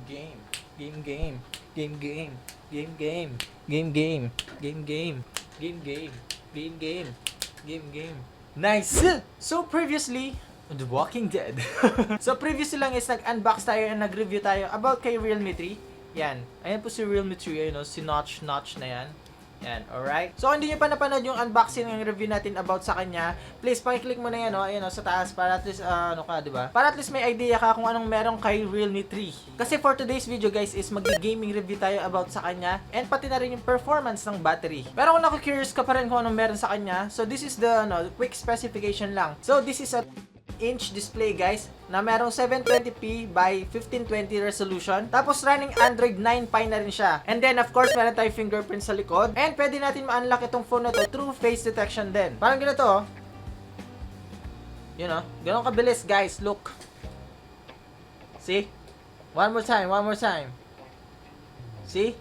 Game. Game, game. Game, game. Game, game. Game, game. Game, game. Game, game. Game, game. Game, game. Nice! So, previously, The Walking Dead. So, previously lang is nag-unbox tayo and nag-review tayo about kay REALME 3. Yan. Ayan po si REALME 3. Ayun, no? Si Notch na yan. Yan, alright? So, hindi nyo pa napanood yung unboxing ng review natin about sa kanya, please, pakiclick mo na yan, no? Ayan, no? Sa taas, para at least, diba? Para at least may idea ka kung anong meron kay REALME 3. Kasi for today's video, guys, is mag-gaming review tayo about sa kanya, and pati na rin yung performance ng battery. Pero kung naku-curious ka pa rin kung anong meron sa kanya, so this is the, quick specification lang. So, this is a inch display, guys, na merong 720p by 1520 resolution. Tapos running Android 9 Pie na rin siya. And then of course, meron tayong fingerprint sa likod. And pwede natin ma-unlock itong phone na to through face detection din. Parang ganito, oh. Yun, oh. Ganun kabilis, guys. Look. See? One more time, one more time. See?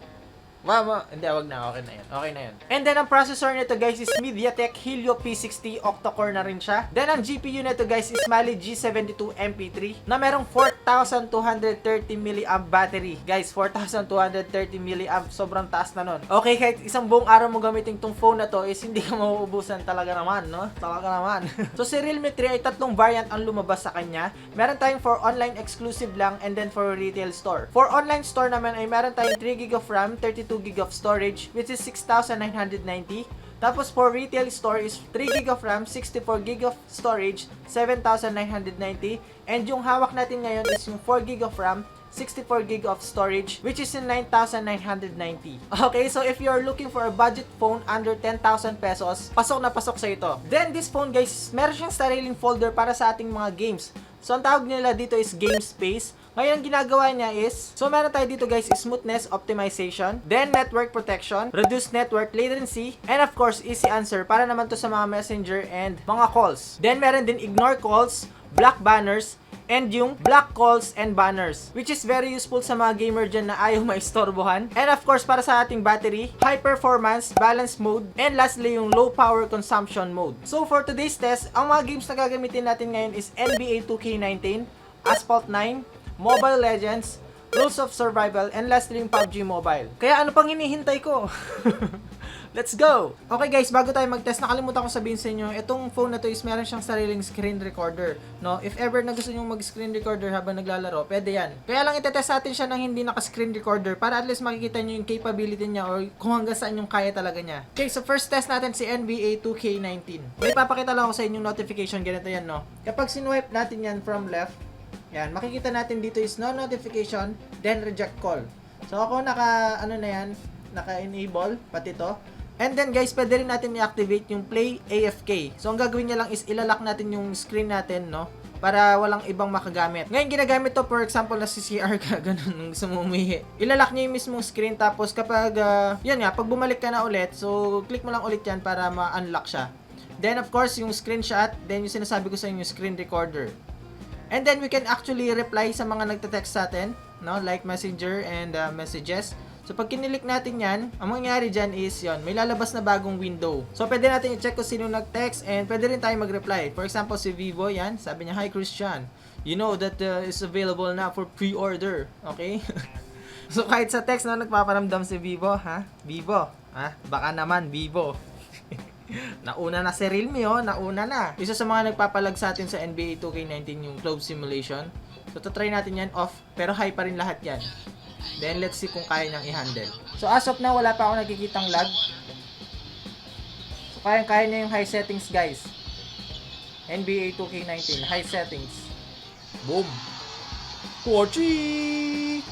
Hindi, wag na. Okay na yan. Okay na yan. And then, ang processor nito, guys, is MediaTek Helio P60. Octa-core na rin siya. Then, ang GPU nito, guys, is Mali G72 MP3 na merong 4,230 mAh battery. Guys, 4,230 mAh. Sobrang taas na nun. Okay, kahit isang buong araw mo gamitin tong phone na to, is hindi ka mauubusan talaga naman, no? Talaga naman. So, si REALME 3 ay tatlong variant ang lumabas sa kanya. Meron tayong for online exclusive lang and then for retail store. For online store naman ay meron tayong 3GB of RAM, 32GB of storage, which is 6,990. Tapos for retail store is 3GB of RAM, 64GB of storage, 7,990. And yung hawak natin ngayon is yung 4GB of RAM, 64GB of storage, which is in 9,990. Okay, so if you're looking for a budget phone under 10,000 pesos, pasok na pasok sa ito. Then this phone, guys, meron siyang sariling folder para sa ating mga games. So ang tawag nila dito is Game Space. Ngayon, ang ginagawa niya is, so meron tayo dito, guys, is smoothness optimization, then network protection, reduced network latency, and of course, easy answer para naman to sa mga messenger and mga calls. Then meron din ignore calls, block banners, and yung block calls and banners, which is very useful sa mga gamer dyan na ayaw maistorbohan. And of course, para sa ating battery, high performance, balance mode, and lastly, yung low power consumption mode. So for today's test, ang mga games na gagamitin natin ngayon is NBA2K19, ASPHALT9, Mobile Legends, Rules of Survival, and lastly yung PUBG Mobile. Kaya ano pang hinihintay ko? Let's go! Okay guys, bago tayo mag-test, nakalimutan ko sabihin sa inyo, itong phone na to is meron siyang sariling screen recorder. No? If ever na gusto nyo mag-screen recorder habang naglalaro, pwede yan. Kaya lang itetest natin siya ng hindi naka-screen recorder para at least makikita nyo yung capability niya or kung hanggang saan yung kaya talaga niya. Okay, so first test natin si NBA2K19. May papakita lang ako sa inyong notification, ganito yan, no? Kapag sinwipe natin yan from left, yan, makikita natin dito is no notification, then reject call. So ako naka-enable pati to. And then guys, pwede rin natin i-activate yung play AFK. So ang gagawin niya lang is ilalock natin yung screen natin, no? Para walang ibang makagamit. Ngayon ginagamit to, for example, na si CR ka, ganun, nung gusto mo umihi. Ilalock niya yung mismong screen, tapos kapag, yan nga, pag bumalik ka na ulit, so click mo lang ulit yan para ma-unlock siya. Then of course, yung screenshot, then yung sinasabi ko sa inyo, yung screen recorder. And then we can actually reply sa mga nagte-text sa atin, no? Like messenger and messages. So pag kinilik natin yan, ang mangyayari dyan is yon, may lalabas na bagong window. So pwede natin i-check kung sino nag-text and pwede rin tayo mag-reply. For example, si Vivo, yan, sabi niya, "Hi Christian, you know that is available na for pre-order." Okay? So kahit sa text na nagpaparamdam si Vivo, ha? Vivo, ha? Baka naman Vivo. Nauna na si REALME, oh. Nauna na. Isa sa mga nagpapalag sa atin sa NBA 2K19 yung clove simulation. So, try natin yan off. Pero high pa rin lahat yan. Then, let's see kung kaya niyang i-handle. So, as of now, wala pa ako nakikitang lag. So, kaya niya yung high settings, guys. NBA 2K19, high settings. Boom! Pochi!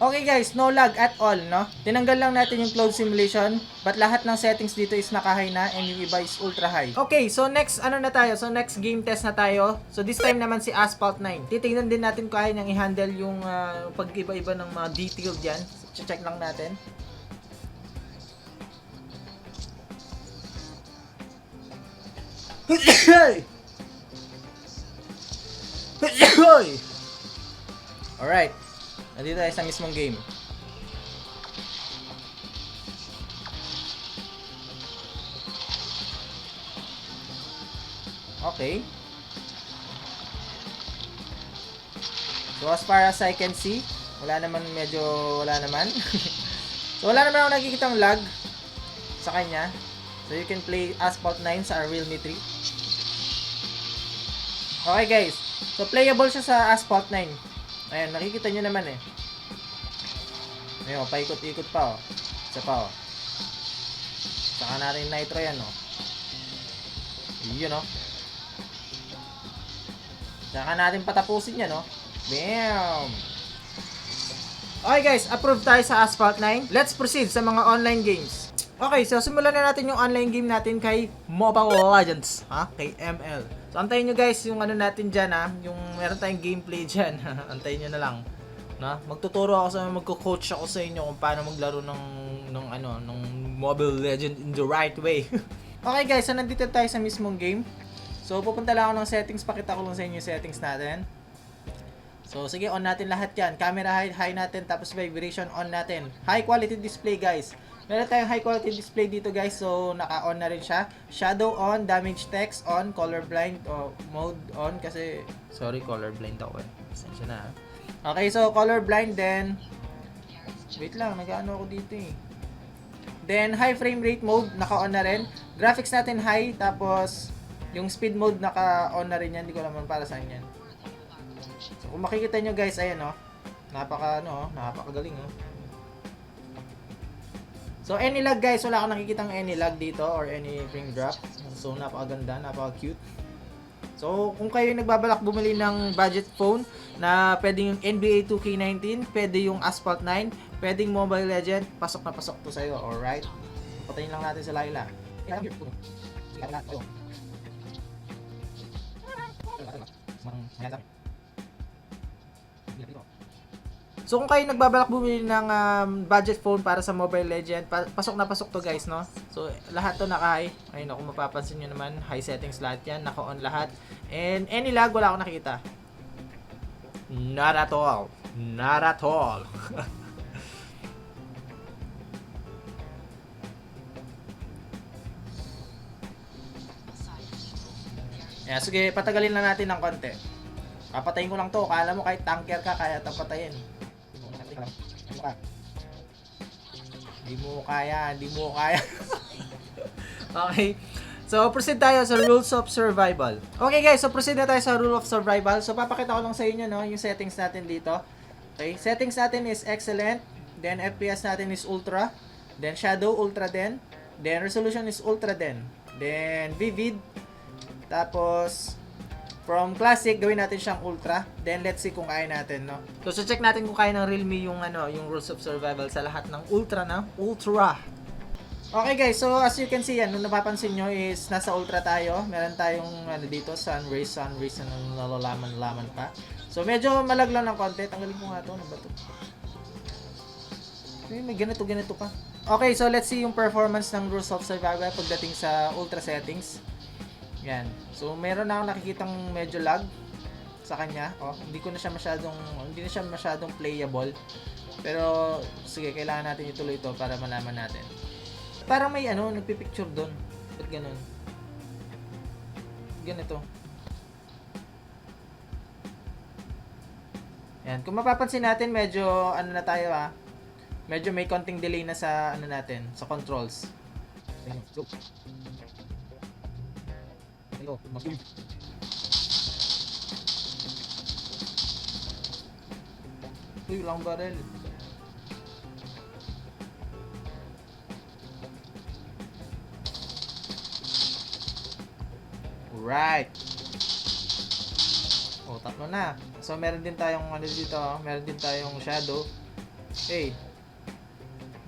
Okay guys, no lag at all, no? Tinanggal lang natin yung cloud simulation, but lahat ng settings dito is naka-high na and yung iba is ultra high. Okay, so next na tayo? So next game test na tayo. So this time naman si ASPHALT9. Titingnan din natin kung kaya niyang i-handle yung pag-iba-iba ng mga detail diyan. So, check lang natin. Alright. Nandito tayo sa mismong game. Okay. So as far as I can see, wala naman. So wala naman ako nakikitang lag sa kanya. So you can play ASPHALT9 sa REALME 3. Okay guys, so playable siya sa ASPHALT9. Ayan, nakikita nyo naman eh. Ayun, paikot-ikot pa oh. Isa pa oh. Saka natin nitro yan oh. Yun oh. Saka natin patapusin yan oh. Bam! Okay guys, approve tayo sa ASPHALT9. Let's proceed sa mga online games. Okay, so simulan na natin yung online game natin kay Mobile Legends, kay ML. So antayin nyo guys yung ano natin dyan yung meron tayong gameplay dyan. Antayin nyo na lang. Magtuturo ako magko-coach ako sa inyo kung paano maglaro ng Mobile Legend in the right way. Okay guys, so nandito tayo sa mismong game. So pupunta lang ako ng settings, pakita ko lang sa inyo yung settings natin. So sige, on natin lahat yan. Camera height, high natin, tapos vibration on natin. High quality display guys. Meron tayong high quality display dito guys, so naka-on na rin siya. Shadow on, damage text on, colorblind mode on kasi sorry, colorblind ako eh. Pasensya na. Okay, so colorblind, then wait lang, nag-ano ako dito eh. Then high frame rate mode, naka-on na rin. Graphics natin high, tapos yung speed mode naka-on na rin yan. Hindi ko naman para saan yan. So kung makikita nyo guys, ayan napakagaling oh. So any lag guys, wala akong nakikitang any lag dito or any frame drop. So napakaganda, napaka-cute. So kung kayo nagbabalak bumili ng budget phone na pwedeng yung NBA2K19, pwede yung ASPHALT9, pwedeng Mobile Legend, pasok na pasok to sa'yo, alright? Patayin lang natin si Laila. So kung kayo nagbabalak bumili ng budget phone para sa Mobile Legend, pasok na pasok to guys, no? So lahat to naka-high. Ayun, kung mapapansin nyo naman, high settings lahat yan, naka-on lahat. And any lag, wala akong nakikita. Not at all. Not at all. Yeah, sige, patagalin lang natin ng konti. Papatayin ko lang to. Kala mo kahit tanker ka, kaya tapatayin. Hindi mo kaya. Okay. So, proceed tayo sa rules of survival. Okay guys, so proceed na tayo sa rule of survival. So, papakita ko lang sa inyo, yung settings natin dito. Okay, settings natin is excellent. Then, FPS natin is ultra. Then, shadow, ultra din. Then, resolution is ultra din. Then, vivid. Tapos, from classic, gawin natin siyang ultra. Then, let's see kung kaya natin, no? So, check natin kung kaya ng REALME yung rules of survival sa lahat ng ultra na. Ultra. Okay guys, so as you can see yan, nung napapansin nyo is nasa ultra tayo. Meron tayong dito, sun rays na nalalaman pa. So, medyo malag lang ng konti. Tanggalin ko nga ito. Ano ba ito? May ganito pa. Okay, so let's see yung performance ng rules of survival pagdating sa ultra settings. Yan. So, meron na akong nakikitang medyo lag sa kanya. Hindi na siya masyadong playable. Pero, sige, kailangan natin ituloy ito para malaman natin. Parang may nagpipicture doon. Ba't ganun? Ganito. Yan. Kung mapapansin natin, medyo, na tayo medyo may konting delay na sa, natin, sa controls. Go. Uy, lang barel. Right. Tatlo na. So, meron din tayong dito, meron din tayong shadow. Hey.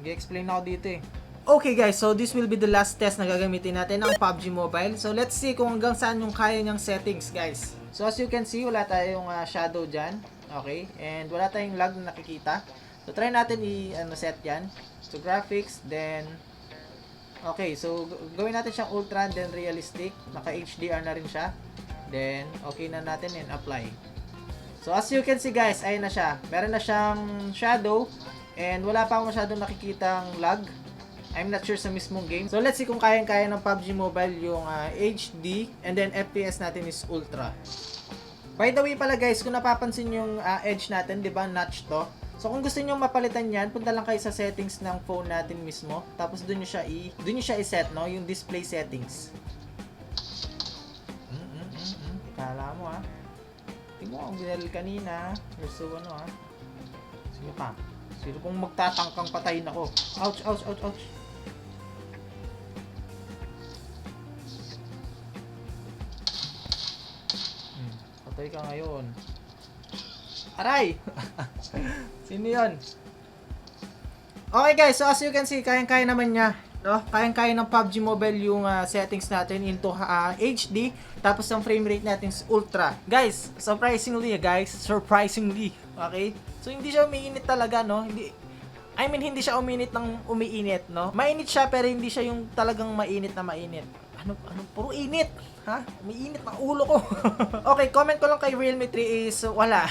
Gi-explain ako dito eh. Okay guys, so this will be the last test na gagamitin natin ng PUBG Mobile. So let's see kung hanggang saan yung kaya niyang settings guys. So as you can see, wala tayong shadow dyan. Okay, and wala tayong lag na nakikita. So try natin i-set yan. So graphics, then okay, so gawin natin siyang ultra, then realistic. Naka HDR na rin siya. Then okay na natin and apply. So as you can see guys, ayun na siya. Meron na siyang shadow and wala pa akong masyadong nakikitang lag. I'm not sure sa mismong game. So let's see kung kayang-kaya ng PUBG Mobile yung HD and then FPS natin is Ultra. By the way pala guys, kung napapansin yung edge natin, 'di ba? Notch to. So kung gusto niyo mapalitan 'yan, punta lang kayo sa settings ng phone natin mismo. Tapos doon niyo siya i-set, no, yung display settings. Kala mo tingnan mo ang binaril kanina. So ano Sino pa? Sino pong magtatangkang patayin ako? Ouch, ouch, ouch, ouch. Patay ka ngayon. Aray! Sino yun? Okay guys, so as you can see, kayang-kaya naman niya. No? Kayang-kaya ng PUBG Mobile yung settings natin into HD. Tapos ang frame rate natin is Ultra. Guys, surprisingly, okay? So hindi siya umiinit talaga, no? Hindi siya uminit ng umiinit, no? Mainit siya pero hindi siya yung talagang mainit na mainit. Ano, puro init. Umiinit na ulo ko. Okay, comment ko lang kay Realme 3 is wala.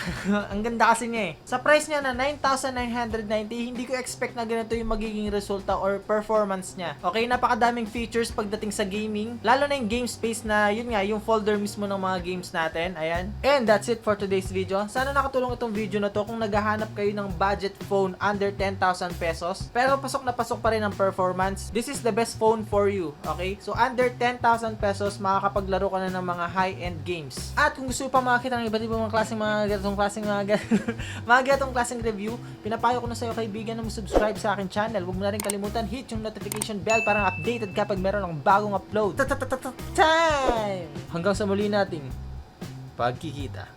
Ang ganda kasi niya Sa price niya na 9,990, hindi ko expect na ganito yung magiging resulta or performance niya. Okay, napakadaming features pagdating sa gaming. Lalo na yung game space na yun nga, yung folder mismo ng mga games natin. Ayan. And that's it for today's video. Sana nakatulong itong video na to kung naghahanap kayo ng budget phone under 10,000 pesos. Pero pasok na pasok pa rin ang performance. This is the best phone for you. Okay? So under 10,000 pesos, makakapaglaro ka na ng mga high-end games. At kung gusto mo pa makakita ng iba't ibang klaseng mga ganitong klaseng review, pinapayo ko na sa'yo kaibigan na mag-subscribe sa akin channel. Huwag mo na rin kalimutan, hit yung notification bell para updated kapag meron ng bagong upload. Time! Hanggang sa muli nating pagkikita.